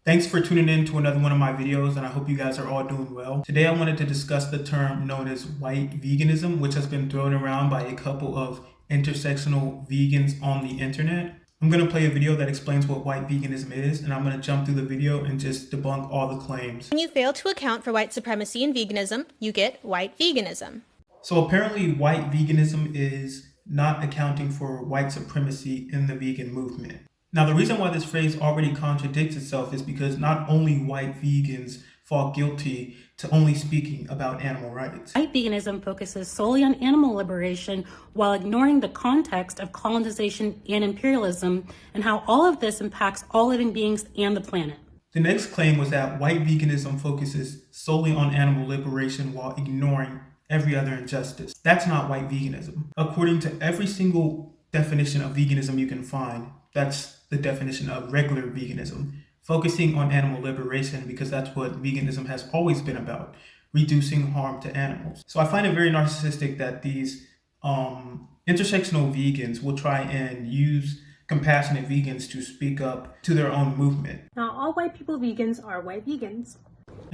Thanks for tuning in to another one of my videos, and I hope you guys are all doing well. Today I wanted to discuss the term known as white veganism, which has been thrown around by a couple of intersectional vegans on the internet. I'm going to play a video that explains what white veganism is, and I'm going to jump through the video and just debunk all the claims. When you fail to account for white supremacy in veganism, you get white veganism. So apparently white veganism is not accounting for white supremacy in the vegan movement. Now, the reason why this phrase already contradicts itself is because not only white vegans fall guilty to only speaking about animal rights. White veganism focuses solely on animal liberation while ignoring the context of colonization and imperialism and how all of this impacts all living beings and the planet. The next claim was that white veganism focuses solely on animal liberation while ignoring every other injustice. That's not white veganism. According to every single definition of veganism you can find, that's the definition of regular veganism, focusing on animal liberation because that's what veganism has always been about, reducing harm to animals. So I find it very narcissistic that these intersectional vegans will try and use compassionate vegans to speak up to their own movement. Not all white people vegans are white vegans.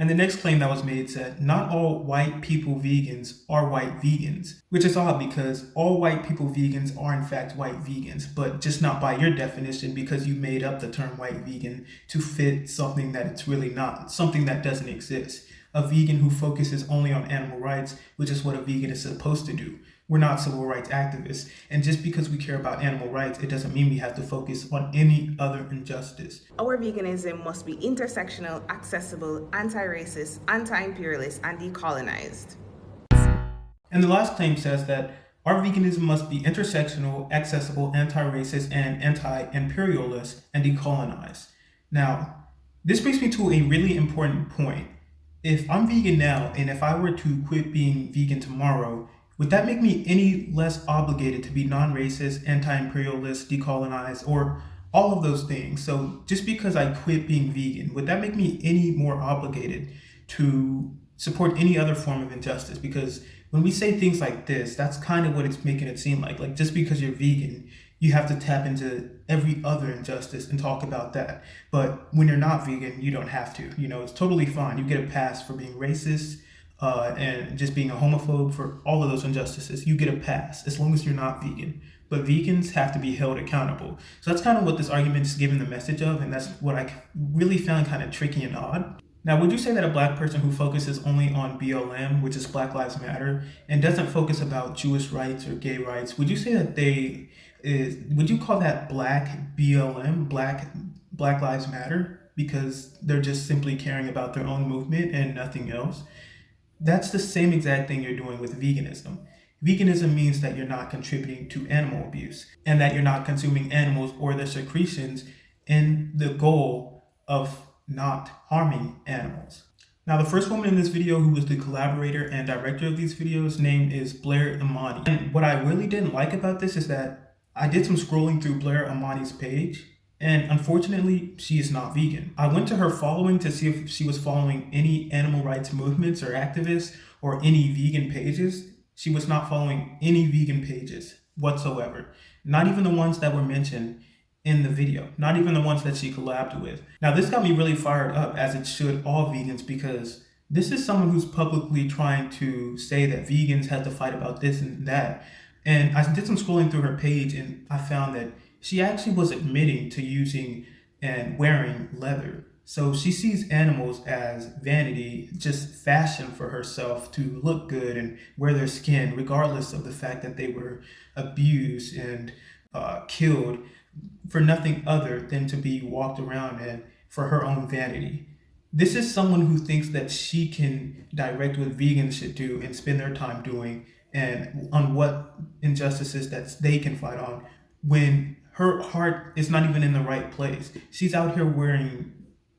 And the next claim that was made said, not all white people vegans are white vegans, which is odd because all white people vegans are in fact white vegans, but just not by your definition because you made up the term white vegan to fit something that it's really not, something that doesn't exist. A vegan who focuses only on animal rights, which is what a vegan is supposed to do. We're not civil rights activists. And just because we care about animal rights, it doesn't mean we have to focus on any other injustice. Our veganism must be intersectional, accessible, anti-racist, anti-imperialist, and decolonized. And the last claim says that our veganism must be intersectional, accessible, anti-racist, and anti-imperialist, and decolonized. Now, this brings me to a really important point. If I'm vegan now, and if I were to quit being vegan tomorrow, would that make me any less obligated to be non-racist, anti-imperialist, decolonized, or all of those things? So just because I quit being vegan, would that make me any more obligated to support any other form of injustice? Because when we say things like this, that's kind of what it's making it seem like. Like just because you're vegan, you have to tap into every other injustice and talk about that. But when you're not vegan, you don't have to. You know, it's totally fine. You get a pass for being racist, and just being a homophobe, for all of those injustices. You get a pass as long as you're not vegan. But vegans have to be held accountable. So that's kind of what this argument is giving the message of, and that's what I really found kind of tricky and odd. Now, would you say that a black person who focuses only on BLM, which is Black Lives Matter, and doesn't focus about Jewish rights or gay rights, would you say that would you call that black BLM, Black Lives Matter, because they're just simply caring about their own movement and nothing else? That's the same exact thing you're doing with veganism. Veganism means that you're not contributing to animal abuse and that you're not consuming animals or their secretions in the goal of not harming animals. Now, the first woman in this video who was the collaborator and director of these videos' name is Blair Imani. And what I really didn't like about this is that I did some scrolling through Blair Imani's page, and unfortunately, she is not vegan. I went to her following to see if she was following any animal rights movements or activists or any vegan pages. She was not following any vegan pages whatsoever. Not even the ones that were mentioned in the video. Not even the ones that she collabed with. Now, this got me really fired up, as it should all vegans, because this is someone who's publicly trying to say that vegans have to fight about this and that. And I did some scrolling through her page, and I found that she actually was admitting to using and wearing leather. So she sees animals as vanity, just fashion for herself to look good and wear their skin, regardless of the fact that they were abused and killed for nothing other than to be walked around and for her own vanity. This is someone who thinks that she can direct what vegans should do and spend their time doing and on what injustices that they can fight on, when her heart is not even in the right place. She's out here wearing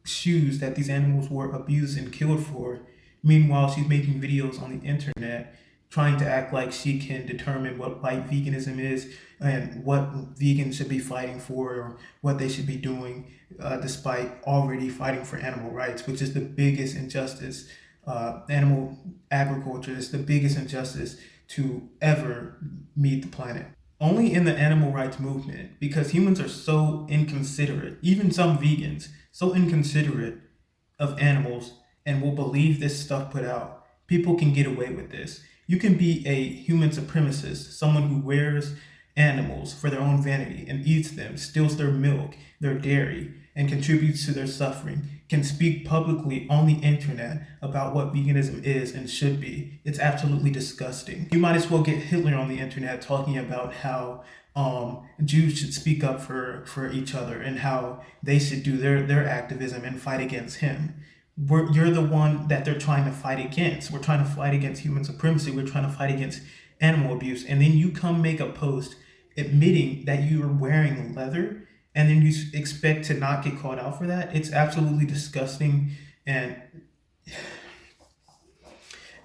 shoes that these animals were abused and killed for. Meanwhile, she's making videos on the internet trying to act like she can determine what white veganism is and what vegans should be fighting for or what they should be doing, despite already fighting for animal rights, which is the biggest injustice. Animal agriculture is the biggest injustice to ever meet the planet. only in the animal rights movement, because humans are so inconsiderate, even some vegans, so inconsiderate of animals and will believe this stuff put out. People can get away with this. You can be a human supremacist, someone who wears animals for their own vanity and eats them, steals their milk, their dairy, and contributes to their suffering, can speak publicly on the internet about what veganism is and should be. It's absolutely disgusting. You might as well get Hitler on the internet talking about how Jews should speak up for each other and how they should do their activism and fight against him. You're the one that they're trying to fight against. We're trying to fight against human supremacy. We're trying to fight against animal abuse. And then you come make a post admitting that you are wearing leather, and then you expect to not get called out for that. It's absolutely disgusting, and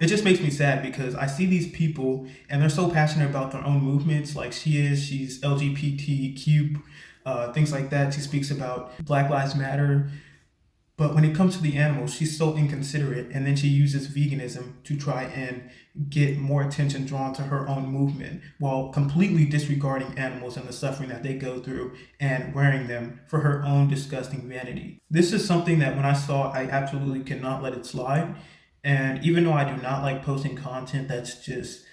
it just makes me sad because I see these people and they're so passionate about their own movements, like she's LGBTQ, things like that. She speaks about Black Lives Matter. But when it comes to the animals, she's so inconsiderate, and then she uses veganism to try and get more attention drawn to her own movement while completely disregarding animals and the suffering that they go through and wearing them for her own disgusting vanity. This is something that when I saw, I absolutely cannot let it slide. And even though I do not like posting content that's just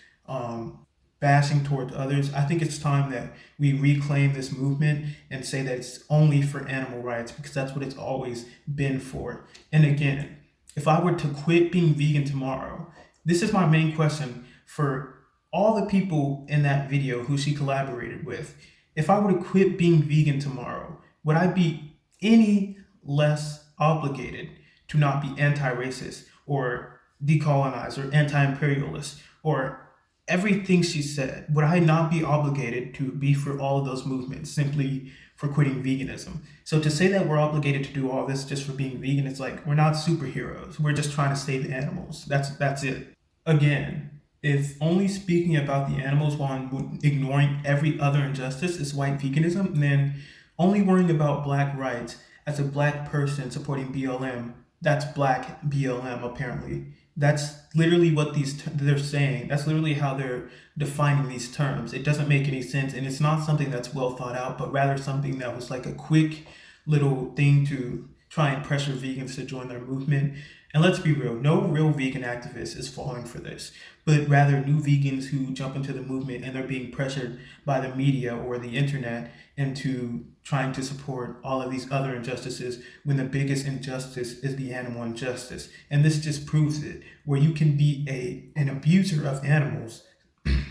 bashing towards others, I think it's time that we reclaim this movement and say that it's only for animal rights, because that's what it's always been for. And again, if I were to quit being vegan tomorrow, this is my main question for all the people in that video who she collaborated with. If I were to quit being vegan tomorrow, would I be any less obligated to not be anti-racist or decolonized or anti-imperialist or everything she said? Would I not be obligated to be for all of those movements simply for quitting veganism? So to say that we're obligated to do all this just for being vegan, it's like we're not superheroes. We're just trying to save animals. That's it. Again, if only speaking about the animals while ignoring every other injustice is white veganism, then only worrying about Black rights as a Black person supporting BLM, that's Black BLM apparently. That's literally what they're saying. That's literally how they're defining these terms. It doesn't make any sense, and it's not something that's well thought out, but rather something that was like a quick little thing to try and pressure vegans to join their movement. And let's be real, no real vegan activist is falling for this, but rather new vegans who jump into the movement and they're being pressured by the media or the internet into trying to support all of these other injustices when the biggest injustice is the animal injustice. And this just proves it, where you can be an abuser of animals,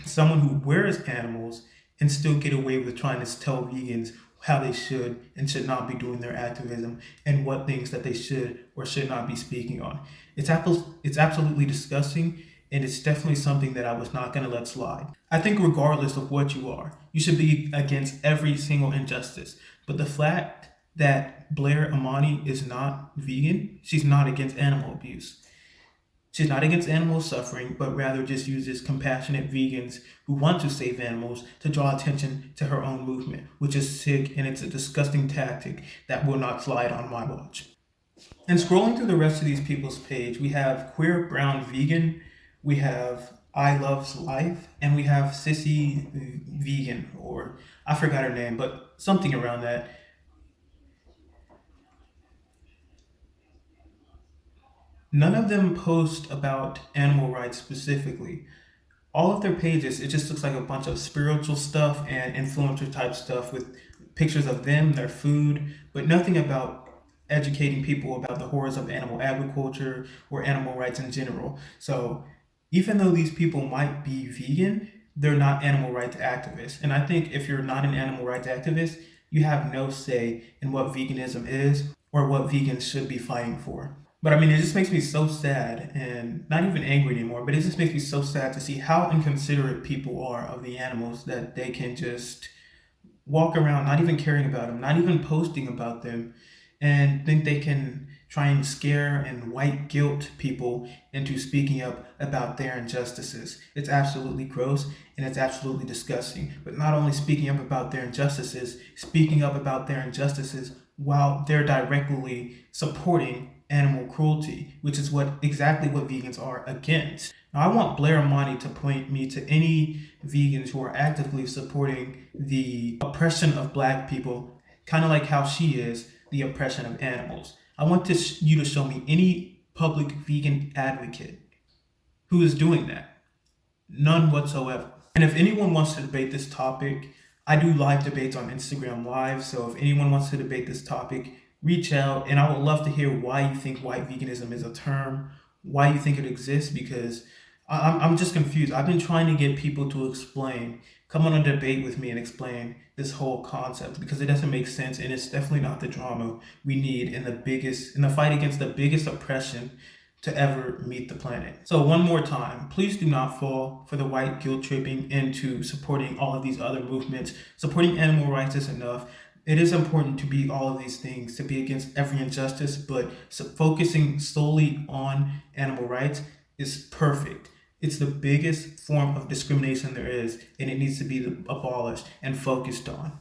someone who wears animals, and still get away with trying to tell vegans how they should and should not be doing their activism and what things that they should or should not be speaking on. It's absolutely disgusting, and it's definitely something that I was not going to let slide. I think regardless of what you are, you should be against every single injustice. But the fact that Blair Amani is not vegan, she's not against animal abuse. She's not against animal suffering, but rather just uses compassionate vegans who want to save animals to draw attention to her own movement, which is sick, and it's a disgusting tactic that will not slide on my watch. And scrolling through the rest of these people's page, we have Queer Brown Vegan, we have I Loves Life, and we have Sissy Vegan, or I forgot her name, but something around that. None of them post about animal rights specifically. All of their pages, it just looks like a bunch of spiritual stuff and influencer type stuff with pictures of them, their food, but nothing about educating people about the horrors of animal agriculture or animal rights in general. So even though these people might be vegan, they're not animal rights activists. And I think if you're not an animal rights activist, you have no say in what veganism is or what vegans should be fighting for. But I mean, it just makes me so sad, and not even angry anymore, but it just makes me so sad to see how inconsiderate people are of the animals, that they can just walk around not even caring about them, not even posting about them, and think they can try and scare and white guilt people into speaking up about their injustices. It's absolutely gross, and it's absolutely disgusting. But not only speaking up about their injustices, speaking up about their injustices while they're directly supporting animal cruelty, which is exactly what vegans are against. Now, I want Blair Monty to point me to any vegans who are actively supporting the oppression of Black people, kind of like how she is the oppression of animals. I want you to show me any public vegan advocate who is doing that. None whatsoever. And if anyone wants to debate this topic, I do live debates on Instagram Live, so if anyone wants to debate this topic, reach out, and I would love to hear why you think white veganism is a term, why you think it exists, because I'm just confused. I've been trying to get people to come on a debate with me and explain this whole concept, because it doesn't make sense, and it's definitely not the drama we need in the fight against the biggest oppression to ever meet the planet. So one more time, please do not fall for the white guilt tripping into supporting all of these other movements. Supporting animal rights is enough. It is important to be all of these things, to be against every injustice, but focusing solely on animal rights is perfect. It's the biggest form of discrimination there is, and it needs to be abolished and focused on.